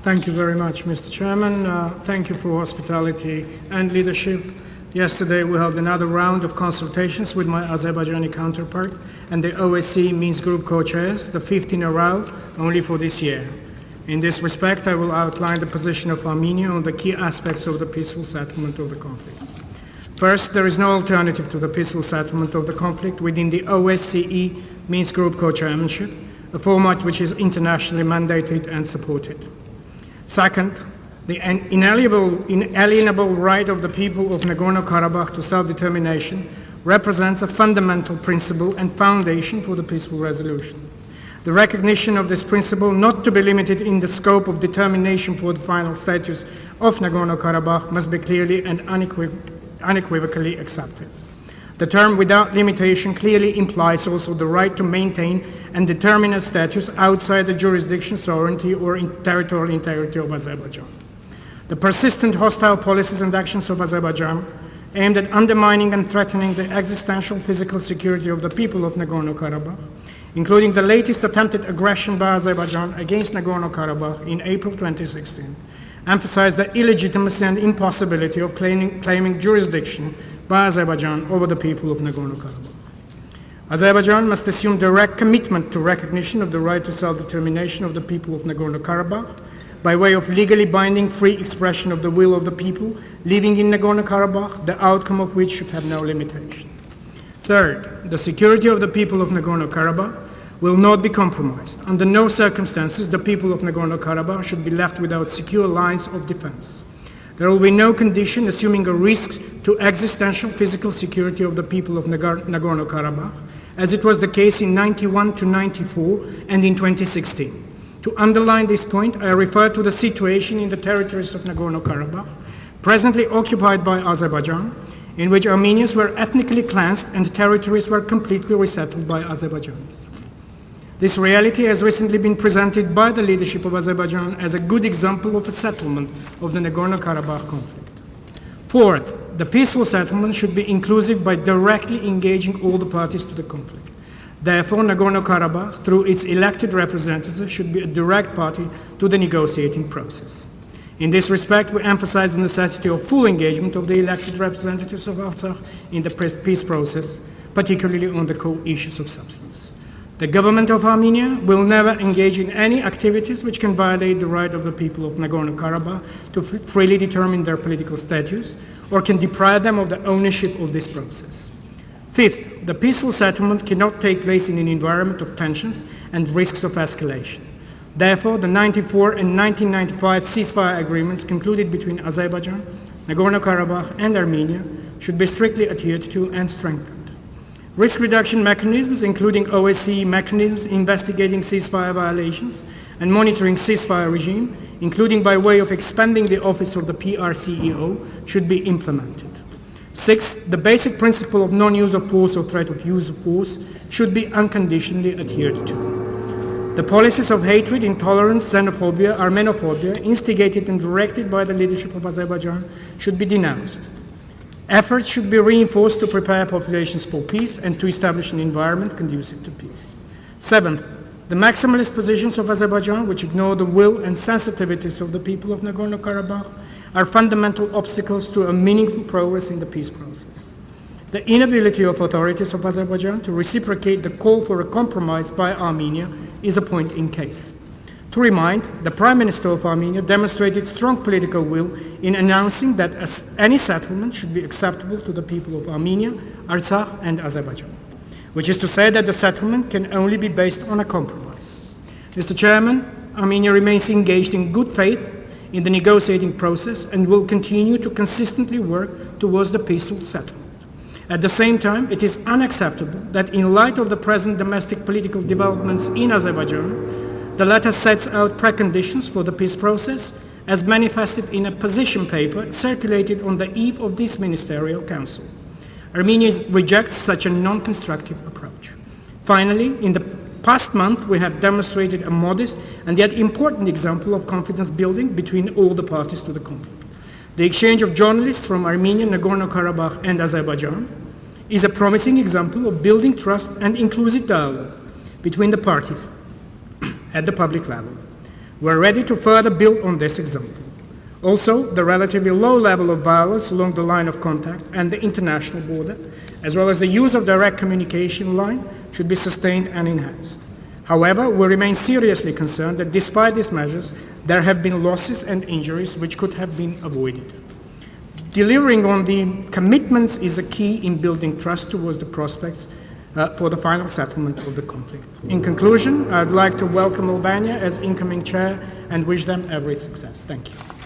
Thank you very much, Mr. Chairman. Thank you for hospitality and leadership. Yesterday, we held another round of consultations with my Azerbaijani counterpart and the OSCE Minsk Group co-chairs, the 5th in a row, only for this year. In this respect, I will outline the position of Armenia on the key aspects of the peaceful settlement of the conflict. First, there is no alternative to the peaceful settlement of the conflict within the OSCE Minsk Group co-chairmanship, a format which is internationally mandated and supported. Second, the inalienable right of the people of Nagorno-Karabakh to self-determination represents a fundamental principle and foundation for the peaceful resolution. The recognition of this principle, not to be limited in the scope of determination for the final status of Nagorno-Karabakh, must be clearly and unequivocally accepted. The term without limitation clearly implies also the right to maintain and determine a status outside the jurisdiction, sovereignty, or territorial integrity of Azerbaijan. The persistent hostile policies and actions of Azerbaijan aimed at undermining and threatening the existential physical security of the people of Nagorno-Karabakh, including the latest attempted aggression by Azerbaijan against Nagorno-Karabakh in April 2016, emphasized the illegitimacy and impossibility of claiming jurisdiction by Azerbaijan over the people of Nagorno-Karabakh. Azerbaijan must assume direct commitment to recognition of the right to self-determination of the people of Nagorno-Karabakh by way of legally binding free expression of the will of the people living in Nagorno-Karabakh, the outcome of which should have no limitation. Third, the security of the people of Nagorno-Karabakh will not be compromised. Under no circumstances, the people of Nagorno-Karabakh should be left without secure lines of defense. There will be no condition assuming a risk to existential physical security of the people of Nagorno-Karabakh, as it was the case in 91 to 94 and in 2016. To underline this point, I refer to the situation in the territories of Nagorno-Karabakh, presently occupied by Azerbaijan, in which Armenians were ethnically cleansed and territories were completely resettled by Azerbaijanis. This reality has recently been presented by the leadership of Azerbaijan as a good example of a settlement of the Nagorno-Karabakh conflict. Fourth, the peaceful settlement should be inclusive by directly engaging all the parties to the conflict. Therefore, Nagorno-Karabakh, through its elected representatives, should be a direct party to the negotiating process. In this respect, we emphasize the necessity of full engagement of the elected representatives of Artsakh in the peace process, particularly on the core issues of substance. The government of Armenia will never engage in any activities which can violate the right of the people of Nagorno-Karabakh to freely determine their political status or can deprive them of the ownership of this process. Fifth, the peaceful settlement cannot take place in an environment of tensions and risks of escalation. Therefore, the 1994 and 1995 ceasefire agreements concluded between Azerbaijan, Nagorno-Karabakh, and Armenia should be strictly adhered to and strengthened. Risk reduction mechanisms, including OSCE mechanisms investigating ceasefire violations and monitoring ceasefire regime, including by way of expanding the office of the PRCEO, should be implemented. Sixth, the basic principle of non-use of force or threat of use of force should be unconditionally adhered to. The policies of hatred, intolerance, xenophobia, Armenophobia, instigated and directed by the leadership of Azerbaijan, should be denounced. Efforts should be reinforced to prepare populations for peace and to establish an environment conducive to peace. Seventh, the maximalist positions of Azerbaijan, which ignore the will and sensitivities of the people of Nagorno-Karabakh, are fundamental obstacles to a meaningful progress in the peace process. The inability of authorities of Azerbaijan to reciprocate the call for a compromise by Armenia is a point in case. To remind, the Prime Minister of Armenia demonstrated strong political will in announcing that any settlement should be acceptable to the people of Armenia, Artsakh, and Azerbaijan, which is to say that the settlement can only be based on a compromise. Mr. Chairman, Armenia remains engaged in good faith in the negotiating process and will continue to consistently work towards the peaceful settlement. At the same time, it is unacceptable that in light of the present domestic political developments in Azerbaijan, the latter sets out preconditions for the peace process as manifested in a position paper circulated on the eve of this Ministerial Council. Armenia rejects such a non-constructive approach. Finally, in the past month, we have demonstrated a modest and yet important example of confidence building between all the parties to the conflict. The exchange of journalists from Armenia, Nagorno-Karabakh, and Azerbaijan is a promising example of building trust and inclusive dialogue between the parties at the public level. We are ready to further build on this example. Also, the relatively low level of violence along the line of contact and the international border, as well as the use of direct communication line, should be sustained and enhanced. However, we remain seriously concerned that despite these measures, there have been losses and injuries which could have been avoided. Delivering on the commitments is a key in building trust towards the prospects for the final settlement of the conflict. In conclusion, I'd like to welcome Albania as incoming chair and wish them every success. Thank you.